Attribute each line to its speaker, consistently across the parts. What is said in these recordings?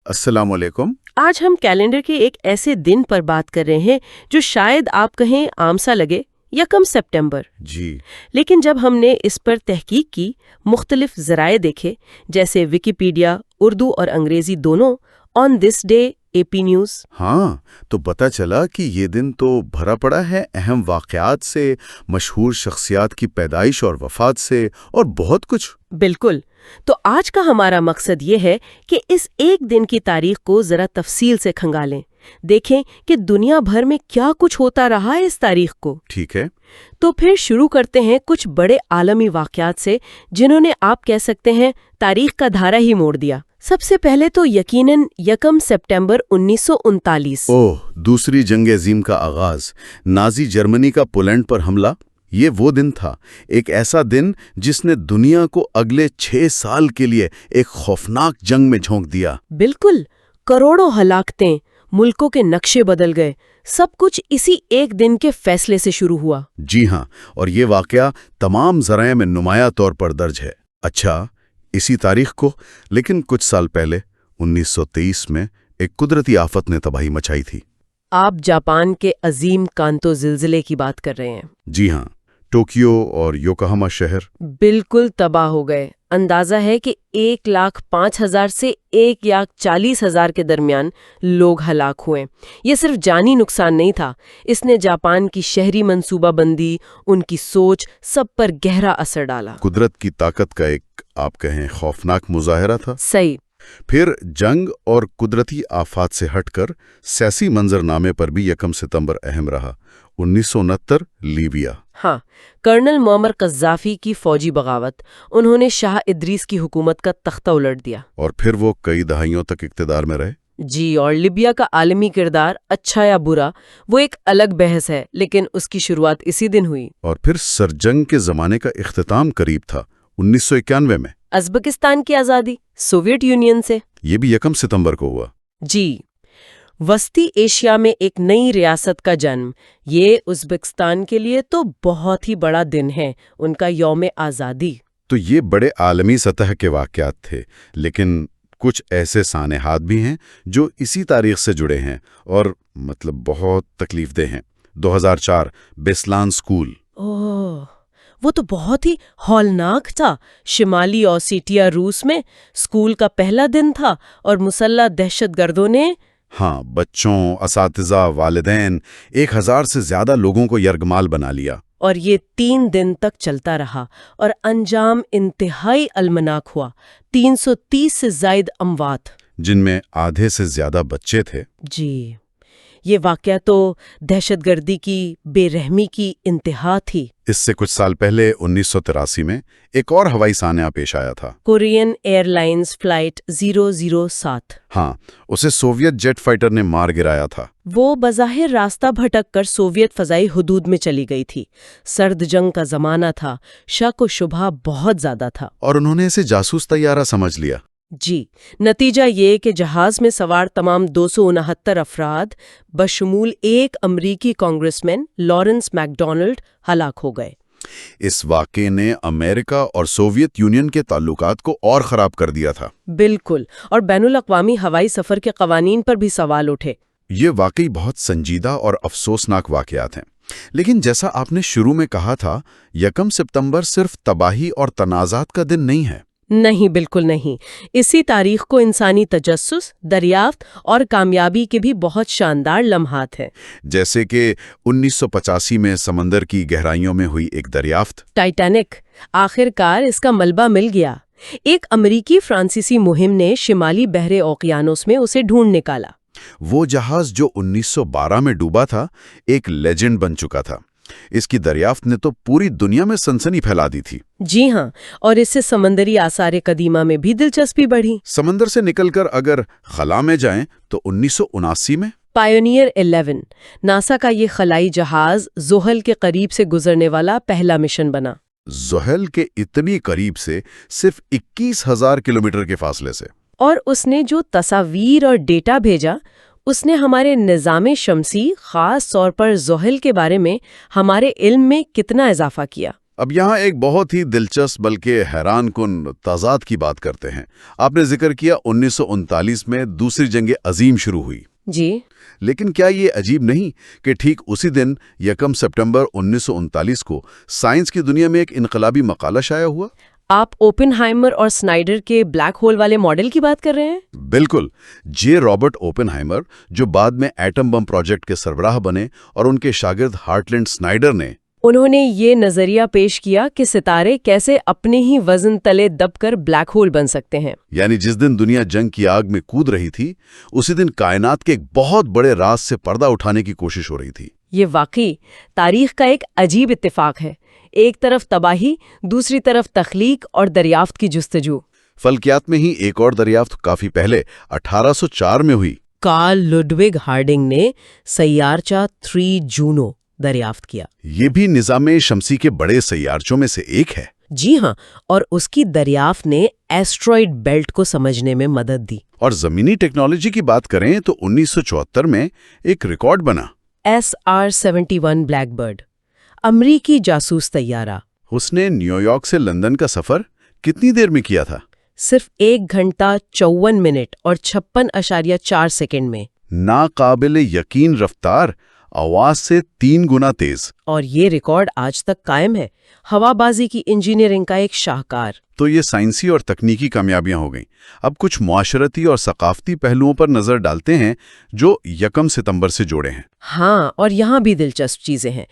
Speaker 1: السلام علیکم۔
Speaker 2: آج ہم کیلنڈر کے ایک ایسے دن پر بات کر رہے ہیں جو شاید آپ کہیں عام سا لگے، 1 سپٹمبر۔
Speaker 1: جی
Speaker 2: لیکن جب ہم نے اس پر تحقیق کی، مختلف ذرائع دیکھے جیسے ویکیپیڈیا، اردو اور انگریزی دونوں، آن this day, a P news,
Speaker 1: ہاں، تو پتہ چلا کہ یہ دن تو بھرا پڑا ہے اہم واقعات سے، مشہور شخصیات کی پیدائش اور وفات سے، اور بہت کچھ۔
Speaker 2: بالکل۔ تو آج کا ہمارا مقصد یہ ہے کہ اس ایک دن کی تاریخ کو ذرا تفصیل سے کھنگالیں، دیکھیں کہ دنیا بھر میں کیا کچھ ہوتا رہا ہے اس تاریخ کو۔
Speaker 1: ٹھیک ہے۔
Speaker 2: تو پھر شروع کرتے ہیں کچھ بڑے عالمی واقعات سے جنہوں نے آپ کہہ سکتے ہیں تاریخ کا دھارا ہی موڑ دیا۔ سب سے پہلے تو یقیناً 1 سپٹمبر 1939۔
Speaker 1: دوسری جنگ عظیم کا آغاز، نازی جرمنی کا پولینڈ پر حملہ۔ یہ وہ دن تھا، ایک ایسا دن جس نے دنیا کو اگلے 6 سال کے لیے ایک خوفناک جنگ میں جھونک دیا۔
Speaker 2: بالکل، کروڑوں ہلاکتیں، ملکوں کے نقشے بدل گئے، سب کچھ اسی ایک دن کے فیصلے سے شروع ہوا۔
Speaker 1: جی ہاں، اور یہ واقعہ تمام ذرائع میں نمایاں طور پر درج ہے۔ اچھا، اسی تاریخ کو لیکن کچھ سال پہلے 1923 میں ایک قدرتی آفت نے تباہی مچائی تھی۔
Speaker 2: آپ جاپان کے عظیم کانتو زلزلے کی بات کر رہے ہیں؟
Speaker 1: جی ہاں، ٹوکیو اور یوکوہاما شہر
Speaker 2: بالکل تباہ ہو گئے۔ اندازہ ہے کہ 1,05,000 سے 1,40,000 کے درمیان لوگ ہلاک ہوئے۔ یہ صرف جانی نقصان نہیں تھا، اس نے جاپان کی شہری منصوبہ بندی، ان کی سوچ، سب پر گہرا اثر ڈالا۔
Speaker 1: قدرت کی طاقت کا ایک آپ کہیں خوفناک مظاہرہ تھا۔
Speaker 2: صحیح۔
Speaker 1: پھر جنگ اور قدرتی آفات سے ہٹ کر سیاسی منظر نامے پر بھی 1 ستمبر اہم رہا۔ 1969 لیبیا۔
Speaker 2: ہاں، کرنل معمر قذافی کی فوجی بغاوت، انہوں نے شاہ ادریس کی حکومت کا تختہ الٹ دیا۔
Speaker 1: اور پھر وہ کئی دہائیوں تک اقتدار میں رہے۔
Speaker 2: جی، اور لیبیا کا عالمی کردار، اچھا یا برا، وہ ایک الگ بحث ہے، لیکن اس کی شروعات اسی دن ہوئی۔
Speaker 1: اور پھر سرجنگ کے زمانے کا اختتام قریب تھا، 1991 میں۔
Speaker 2: ازبکستان کی آزادی سوویت یونین سے،
Speaker 1: یہ بھی 1 ستمبر کو ہوا۔
Speaker 2: جی، وسطی ایشیا میں ایک نئی ریاست کا جنم، یہ ازبکستان کے لیے تو بہت ہی بڑا دن ہے، ان کا یوم آزادی۔
Speaker 1: تو یہ بڑے عالمی سطح کے واقعات تھے، لیکن کچھ ایسے سانحات بھی ہیں جو اسی تاریخ سے جڑے ہیں اور بہت تکلیف دہ ہیں۔ 2004 بیسلان اسکول۔
Speaker 2: وہ تو بہت ہی ہولناک تھا۔ شمالی اوسیٹیا، روس میں اسکول کا پہلا دن تھا اور مسلح دہشت گردوں نے
Speaker 1: بچوں، اساتذہ، والدین، 1000 سے زیادہ لوگوں کو یرغمال بنا لیا۔
Speaker 2: اور یہ 3 دن تک چلتا رہا اور انجام انتہائی المناک ہوا۔ 330 سے زائد اموات،
Speaker 1: جن میں آدھے سے زیادہ بچے تھے۔
Speaker 2: جی، یہ واقعہ تو دہشت گردی کی بے رحمی کی انتہا تھی۔
Speaker 1: اس سے کچھ سال پہلے 1983 میں ایک اور ہوائی سانحہ پیش آیا تھا،
Speaker 2: کورین ایئر لائنز فلائٹ 007۔
Speaker 1: اسے سوویت جیٹ فائٹر نے مار گرایا تھا۔
Speaker 2: وہ بظاہر راستہ بھٹک کر سوویت فضائی حدود میں چلی گئی تھی۔ سرد جنگ کا زمانہ تھا، شک و شبہ بہت زیادہ تھا،
Speaker 1: اور انہوں نے اسے جاسوس طیارہ سمجھ لیا۔
Speaker 2: جی، نتیجہ یہ کہ جہاز میں سوار تمام 269 افراد بشمول ایک امریکی کانگریس مین لارنس میک ڈونلڈ ہلاک ہو گئے۔
Speaker 1: اس واقعے نے امریکہ اور سوویت یونین کے تعلقات کو اور خراب کر دیا تھا۔
Speaker 2: بالکل، اور بین الاقوامی ہوائی سفر کے قوانین پر بھی سوال اٹھے۔
Speaker 1: یہ واقعی بہت سنجیدہ اور افسوسناک واقعات ہیں، لیکن جیسا آپ نے شروع میں کہا تھا، 1 ستمبر صرف تباہی اور تنازعات کا دن نہیں ہے۔
Speaker 2: نہیں، بالکل نہیں۔ اسی تاریخ کو انسانی تجسس، دریافت اور کامیابی کے بھی بہت شاندار لمحات ہیں۔
Speaker 1: جیسے کہ 1985 میں سمندر کی گہرائیوں میں ہوئی ایک دریافت،
Speaker 2: ٹائٹینک، آخر کار اس کا ملبہ مل گیا۔ ایک امریکی فرانسیسی مہم نے شمالی بحر اوقیانوس میں اسے ڈھونڈ نکالا۔
Speaker 1: وہ جہاز جو 1912 میں ڈوبا تھا، ایک لیجنڈ بن چکا تھا۔ اس کی دریافت نے تو پوری دنیا میں سنسنی پھیلا دی تھی۔
Speaker 2: جی ہاں، اور اس سے سمندری آثار قدیمہ میں بھی دلچسپی بڑھی۔
Speaker 1: سمندر سے نکل کر اگر خلا میں جائیں تو 1979 میں
Speaker 2: پائونیئر 11، ناسا کا یہ خلائی جہاز زحل کے قریب سے گزرنے والا پہلا مشن بنا۔
Speaker 1: زحل کے اتنی قریب سے، صرف 21,000 کلومیٹر کے فاصلے سے۔
Speaker 2: اور اس نے جو تصاویر اور ڈیٹا بھیجا، اس نے ہمارے نظام شمسی، خاص طور پر زحل کے بارے میں ہمارے علم میں کتنا اضافہ کیا۔
Speaker 1: اب یہاں ایک بہت ہی دلچسپ بلکہ حیران کن تضاد کی بات کرتے ہیں۔ آپ نے ذکر کیا 1939 میں دوسری جنگ عظیم شروع ہوئی۔
Speaker 2: جی،
Speaker 1: لیکن کیا یہ عجیب نہیں کہ ٹھیک اسی دن 1 ستمبر 1939 کو سائنس کی دنیا میں ایک انقلابی مقالہ شائع ہوا؟
Speaker 2: آپ اوپن ہائمر اور سنائڈر کے بلیک ہول والے ماڈل کی بات کر رہے ہیں؟
Speaker 1: بالکل، جے رابرٹ اوپن ہائمر، جو بعد میں ایٹم بم پروجیکٹ کے سربراہ بنے، اور ان کے شاگرد ہارٹلینڈ سنائڈر نے
Speaker 2: انہوں نے یہ نظریہ پیش کیا کہ ستارے کیسے اپنے ہی وزن تلے دب کر بلیک ہول بن سکتے ہیں۔
Speaker 1: یعنی جس دن دنیا جنگ کی آگ میں کود رہی تھی، اسی دن کائنات کے ایک بہت بڑے راز سے پردہ اٹھانے کی کوشش ہو رہی تھی۔
Speaker 2: یہ واقعی تاریخ کا ایک عجیب اتفاق ہے، ایک طرف تباہی، دوسری طرف تخلیق اور دریافت کی جستجو۔
Speaker 1: فلکیات میں ہی ایک اور دریافت کافی پہلے 1804 میں ہوئی۔
Speaker 2: کارل لوڈوگ ہارڈنگ نے سیارچہ 3 جونو دریافت کیا۔
Speaker 1: یہ بھی نظام شمسی کے بڑے سیارچوں میں سے ایک ہے۔
Speaker 2: جی ہاں، اور اس کی دریافت نے ایسٹرائڈ بیلٹ کو سمجھنے میں مدد دی۔
Speaker 1: اور زمینی ٹیکنالوجی کی بات کریں تو 1974 میں ایک ریکارڈ بنا۔
Speaker 2: SR-71 بلیک برڈ، امریکی جاسوس طیارہ،
Speaker 1: اس نے نیو یارک سے لندن کا سفر کتنی دیر میں کیا تھا؟
Speaker 2: صرف 1 گھنٹہ 54 منٹ اور 56.4 سیکنڈ میں۔
Speaker 1: ناقابل یقین رفتار، آواز سے 3 گنا تیز۔
Speaker 2: اور یہ ریکارڈ آج تک قائم ہے، ہوا بازی کی انجینئرنگ کا ایک شاہکار۔
Speaker 1: تو یہ سائنسی اور تکنیکی کامیابیاں ہو گئیں۔ اب کچھ معاشرتی اور ثقافتی پہلوؤں پر نظر ڈالتے ہیں جو 1 ستمبر سے جوڑے ہیں۔
Speaker 2: ہاں، اور یہاں بھی دلچسپ چیزیں ہیں۔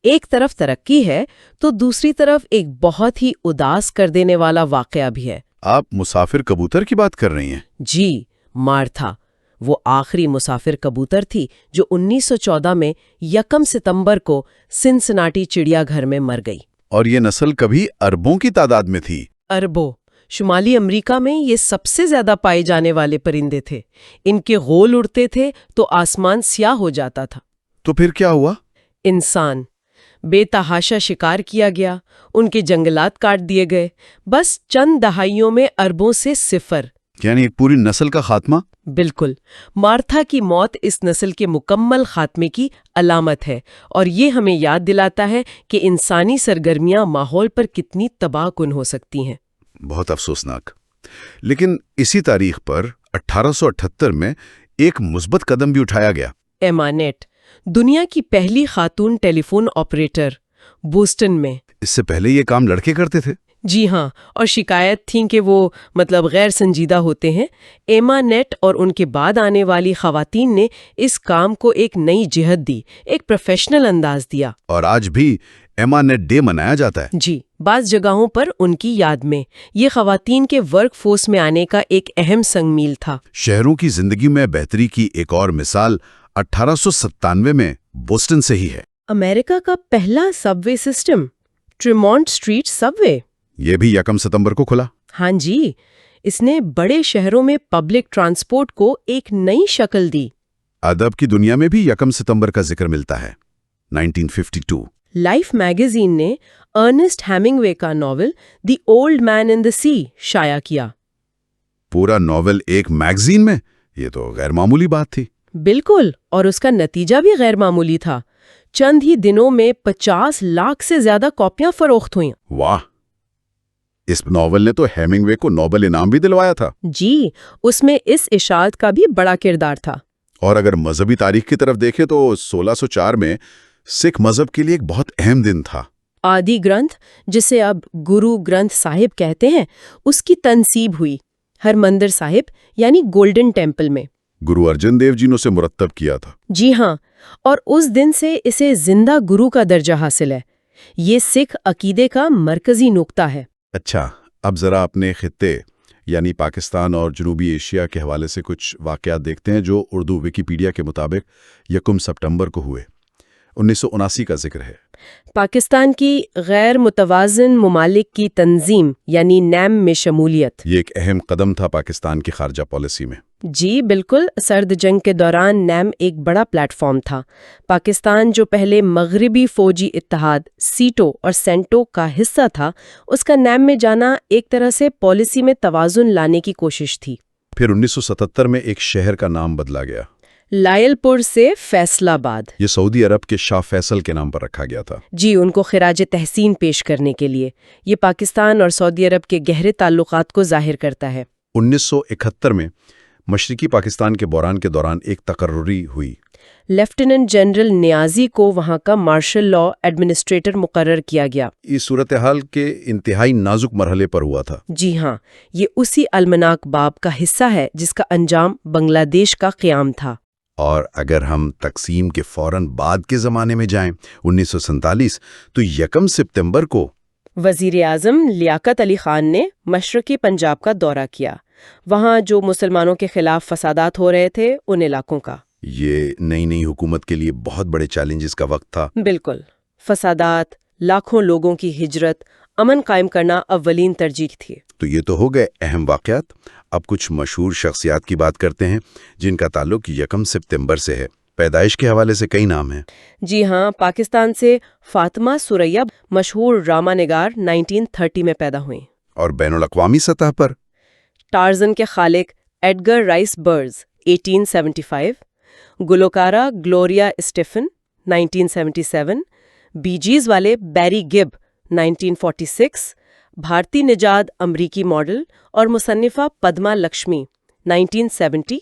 Speaker 2: ایک طرف ترقی ہے تو دوسری طرف ایک بہت ہی اداس کر دینے والا واقعہ بھی ہے۔
Speaker 1: آپ مسافر کبوتر کی بات کر رہی ہیں؟
Speaker 2: جی، مارتھا، وہ آخری مسافر کبوتر تھی جو 1914 میں 1 ستمبر کو سنسناٹی چڑیا گھر میں مر گئی۔
Speaker 1: اور یہ نسل کبھی اربوں کی تعداد میں تھی۔
Speaker 2: اربوں۔ شمالی امریکہ میں یہ سب سے زیادہ پائے جانے والے پرندے تھے۔ ان کے غول اڑتے تھے تو آسمان سیاہ ہو جاتا تھا۔
Speaker 1: تو پھر کیا ہوا؟
Speaker 2: انسان بے تحاشا شکار کیا گیا، ان کے جنگلات کاٹ دیے گئے، بس چند دہائیوں میں اربوں سے 0۔
Speaker 1: یعنی ایک پوری نسل کا خاتمہ؟
Speaker 2: بالکل۔ مارتھا کی موت اس نسل کے مکمل خاتمے کی علامت ہے، اور یہ ہمیں یاد دلاتا ہے کہ انسانی سرگرمیاں ماحول پر کتنی تباہ کن ہو سکتی ہیں۔
Speaker 1: بہت افسوسناک۔ لیکن اسی تاریخ پر 1878 میں ایک مثبت قدم بھی اٹھایا گیا۔
Speaker 2: ایما نیٹ، دنیا کی پہلی خاتون ٹیلی فون آپریٹر، بوسٹن میں۔
Speaker 1: اس سے پہلے یہ کام لڑکے کرتے تھے؟
Speaker 2: جی ہاں، اور شکایت تھیں کہ وہ غیر سنجیدہ ہوتے ہیں۔ ایما نیٹ اور ان کے بعد آنے والی خواتین نے اس کام کو ایک نئی جہت دی، ایک پروفیشنل انداز دیا۔
Speaker 1: اور آج بھی ایما نیٹ ڈے منایا جاتا ہے۔
Speaker 2: جی، بعض جگہوں پر ان کی یاد میں۔ یہ خواتین کے ورک فورس میں آنے کا ایک اہم سنگ میل تھا۔
Speaker 1: شہروں کی زندگی میں بہتری کی ایک اور مثال 1897 میں بوسٹن سے ہی ہے۔
Speaker 2: امریکہ کا پہلا سب وے سسٹم، ٹریمونٹ اسٹریٹ سب وے،
Speaker 1: یہ بھی 1 ستمبر کو کھلا۔
Speaker 2: ہاں جی، اس نے بڑے شہروں میں پبلک ٹرانسپورٹ کو ایک نئی شکل دی۔
Speaker 1: ادب کی دنیا میں بھی 1 ستمبر کا ذکر ملتا ہے۔ 1952
Speaker 2: لائف میگزین نے ارنسٹ ہیمنگوے کا ناول دی اولڈ مین ان دی سی شائع کیا۔
Speaker 1: پورا ناول ایک میگزین میں؟ یہ تو غیر معمولی بات تھی۔
Speaker 2: بالکل، اور اس کا نتیجہ بھی غیر معمولی تھا۔ چند ہی دنوں میں 50 لاکھ سے زیادہ کاپیاں فروخت ہوئیں۔
Speaker 1: واہ! اس ناول نے تو ہیمنگوے کو نوبل انعام بھی دلوایا تھا۔
Speaker 2: جی، اس میں اس اشاعت کا بھی بڑا کردار تھا۔
Speaker 1: اور اگر مذہبی تاریخ کی طرف دیکھیں تو 1604 میں سکھ مذہب کے لیے ایک بہت اہم دن تھا۔
Speaker 2: آدی گرنتھ، جسے اب گرو گرنتھ صاحب کہتے ہیں، اس کی تنصیب ہوئی ہرمندر صاحب یعنی گولڈن ٹیمپل میں۔
Speaker 1: گرو ارجن دیو جی نے اسے مرتب کیا تھا۔
Speaker 2: جی ہاں، اور اس دن سے اسے زندہ گرو کا درجہ حاصل ہے۔ یہ سکھ عقیدے کا مرکزی نقطہ ہے۔
Speaker 1: اچھا، اب ذرا اپنے خطے یعنی پاکستان اور جنوبی ایشیا کے حوالے سے کچھ واقعات دیکھتے ہیں جو اردو ویکیپیڈیا کے مطابق 1 ستمبر کو ہوئے۔ 1979 کا ذکر ہے۔
Speaker 2: پاکستان کی غیر متوازن ممالک کی تنظیم یعنی نیم میں شمولیت۔
Speaker 1: یہ ایک اہم قدم تھا پاکستان کی خارجہ پالیسی میں۔
Speaker 2: جی بالکل، سرد جنگ کے دوران نیم ایک بڑا پلیٹ فارم تھا۔ پاکستان جو پہلے مغربی فوجی اتحاد سیٹو اور سینٹو کا حصہ تھا، اس کا نیم میں جانا ایک طرح سے پالیسی میں توازن لانے کی کوشش تھی۔
Speaker 1: پھر 1977 میں ایک شہر کا نام بدلا گیا۔
Speaker 2: لائل پور سے فیصل آباد.
Speaker 1: یہ سعودی عرب کے شاہ فیصل کے نام پر رکھا گیا تھا.
Speaker 2: جی، ان کو خراج تحسین پیش کرنے کے لیے. یہ پاکستان اور سعودی عرب کے گہرے تعلقات کو ظاہر کرتا ہے.
Speaker 1: 1971 میں مشرقی پاکستان کے بحران کے دوران ایک تقرری ہوئی.
Speaker 2: لیفٹیننٹ جنرل نیازی کو وہاں کا مارشل لا ایڈمنسٹریٹر مقرر کیا گیا.
Speaker 1: یہ صورتحال کے انتہائی نازک مرحلے پر ہوا تھا.
Speaker 2: جی ہاں، یہ اسی المناک باب کا حصہ ہے جس کا انجام بنگلہ دیش کا قیام تھا.
Speaker 1: اور اگر ہم تقسیم کے فوراً بعد کے زمانے میں جائیں 1947 تو 1 ستمبر کو
Speaker 2: وزیر اعظم لیاقت علی خان نے مشرقی پنجاب کا دورہ کیا. وہاں جو مسلمانوں کے خلاف فسادات ہو رہے تھے ان علاقوں کا.
Speaker 1: یہ نئی حکومت کے لیے بہت بڑے چیلنجز کا وقت تھا.
Speaker 2: بالکل. فسادات، لاکھوں لوگوں کی ہجرت، امن قائم کرنا اولین ترجیح تھی.
Speaker 1: تو یہ تو ہو گئے اہم واقعات. اب کچھ مشہور شخصیات کی بات کرتے ہیں جن کا تعلق 1 ستمبر سے ہے. پیدائش کے حوالے سے کئی نام ہیں.
Speaker 2: جی ہاں، پاکستان سے فاطمہ سریا مشہور ڈرامہ نگار 1930 میں پیدا ہوئیں.
Speaker 1: اور بین الاقوامی سطح پر
Speaker 2: ٹارزن کے خالق ایڈگر رائس برز 1875، گلوکارہ گلوریا اسٹیفن 1977، بی جیز والے بیری گب 1946، بھارتی نژاد امریکی ماڈل اور مصنفہ پدما لکشمی 1970،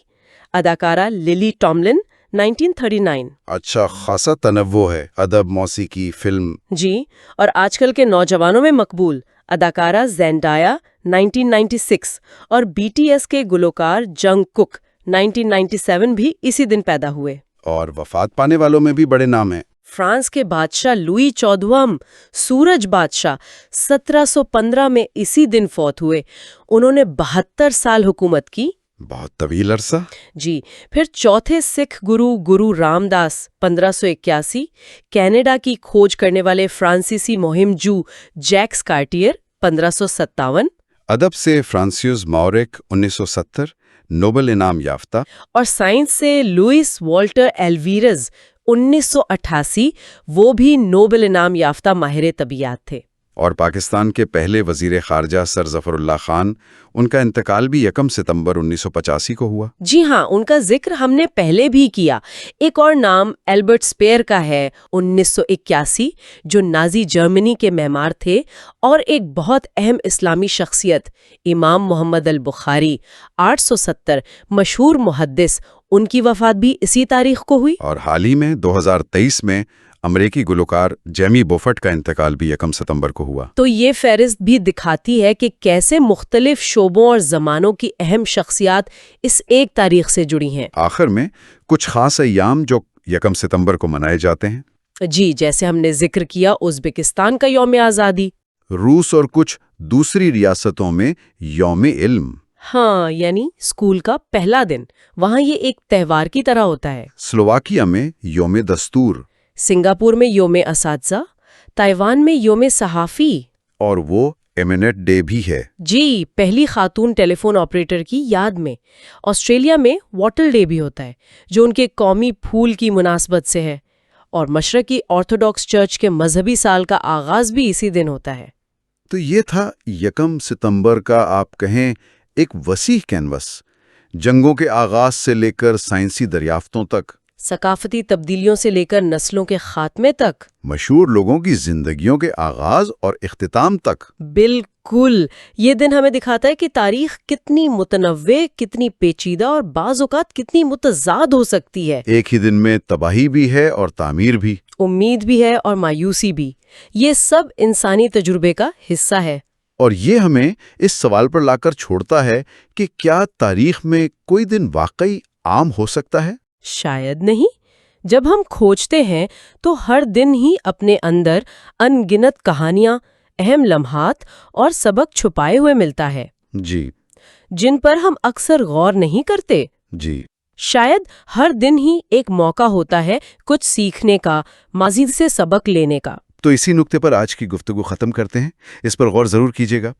Speaker 2: اداکارہ للی ٹاملن 1939۔
Speaker 1: اچھا خاصا تنوع ہے. ادب، موسیقی، فلم.
Speaker 2: جی، اور آج کل کے نوجوانوں میں مقبول اداکارہ زینڈایا 1996 اور بی ٹی ایس کے گلوکار جنگ کک 1997 بھی اسی دن پیدا ہوئے.
Speaker 1: اور وفات پانے والوں میں بھی بڑے نام ہیں.
Speaker 2: فرانس کے بادشاہ لوئی 14واں سورج بادشاہ 1715 میں اسی دن فوت ہوئے. انہوں نے 72 سال حکومت کی.
Speaker 1: بہت طویل عرصہ.
Speaker 2: جی، پھر چوتھے سکھ گرو رام داس 1581، کینیڈا کی کھوج کرنے والے فرانسیسی مہم جو جیکس کارٹیئر 1557،
Speaker 1: ادب سے فرانسیس ماورک 1970 نوبل انعام یافتہ،
Speaker 2: اور سائنس سے لوئس والٹر ایلویرز 1988، وہ بھی نوبل انعام یافتہ ماہر طبیعیات تھے.
Speaker 1: اور پاکستان کے پہلے وزیر خارجہ سر ظفر اللہ خان، ان کا انتقال بھی 1 ستمبر 1985 کو ہوا.
Speaker 2: جی ہاں، ان کا ذکر ہم نے پہلے بھی کیا. ایک اور نام البرٹ اسپیئر کا ہے 1981، جو نازی جرمنی کے معمار تھے. اور ایک بہت اہم اسلامی شخصیت امام محمد البخاری 870، مشہور محدث، ان کی وفات بھی اسی تاریخ کو ہوئی.
Speaker 1: اور حال ہی میں 2023 میں امریکی گلوکار جیمی بوفٹ کا انتقال بھی 1 ستمبر کو ہوا.
Speaker 2: تو یہ فہرست بھی دکھاتی ہے کہ کیسے مختلف شعبوں اور زمانوں کی اہم شخصیات اس ایک تاریخ سے جڑی ہیں.
Speaker 1: آخر میں کچھ خاص ایام جو 1 ستمبر کو منائے جاتے ہیں.
Speaker 2: جی، جیسے ہم نے ذکر کیا ازبکستان کا یوم آزادی،
Speaker 1: روس اور کچھ دوسری ریاستوں میں یوم علم.
Speaker 2: ہاں، یعنی اسکول کا پہلا دن. وہاں یہ ایک تہوار کی طرح ہوتا ہے.
Speaker 1: سلوواکیہ میں یوم دستور،
Speaker 2: سنگاپور میں یوم اساتذہ، تائیوان میں یوم صحافی.
Speaker 1: اور وہ ایمنٹ ڈے بھی ہے.
Speaker 2: جی، پہلی خاتون ٹیلی فون آپریٹر کی یاد میں. آسٹریلیا میں واٹل ڈے بھی ہوتا ہے جو ان کے قومی پھول کی مناسبت سے ہے. اور مشرقی آرتھوڈاکس چرچ کے مذہبی سال کا آغاز بھی اسی دن ہوتا ہے.
Speaker 1: تو یہ تھا 1 ستمبر کا آپ کہیں ایک وسیع کینوس، جنگوں کے آغاز سے لے کر سائنسی دریافتوں تک،
Speaker 2: ثقافتی تبدیلیوں سے لے کر نسلوں کے خاتمے تک،
Speaker 1: مشہور لوگوں کی زندگیوں کے آغاز اور اختتام تک.
Speaker 2: بالکل. یہ دن ہمیں دکھاتا ہے کہ تاریخ کتنی متنوع، کتنی پیچیدہ اور بعض اوقات کتنی متضاد ہو سکتی ہے.
Speaker 1: ایک ہی دن میں تباہی بھی ہے اور تعمیر بھی،
Speaker 2: امید بھی ہے اور مایوسی بھی. یہ سب انسانی تجربے کا حصہ ہے.
Speaker 1: اور یہ ہمیں اس سوال پر لا کر چھوڑتا ہے کہ کیا تاریخ میں کوئی دن واقعی عام ہو سکتا ہے؟
Speaker 2: شاید نہیں. جب ہم کھوجتے ہیں تو ہر دن ہی اپنے اندر ان گنت کہانیاں، اہم لمحات اور سبق چھپائے ہوئے ملتا ہے.
Speaker 1: جی.
Speaker 2: جن پر ہم اکثر غور نہیں کرتے.
Speaker 1: جی.
Speaker 2: شاید ہر دن ہی ایک موقع ہوتا ہے کچھ سیکھنے کا، ماضی سے سبق لینے کا.
Speaker 1: تو اسی نقطے پر آج کی گفتگو ختم کرتے ہیں. اس پر غور ضرور کیجیے گا.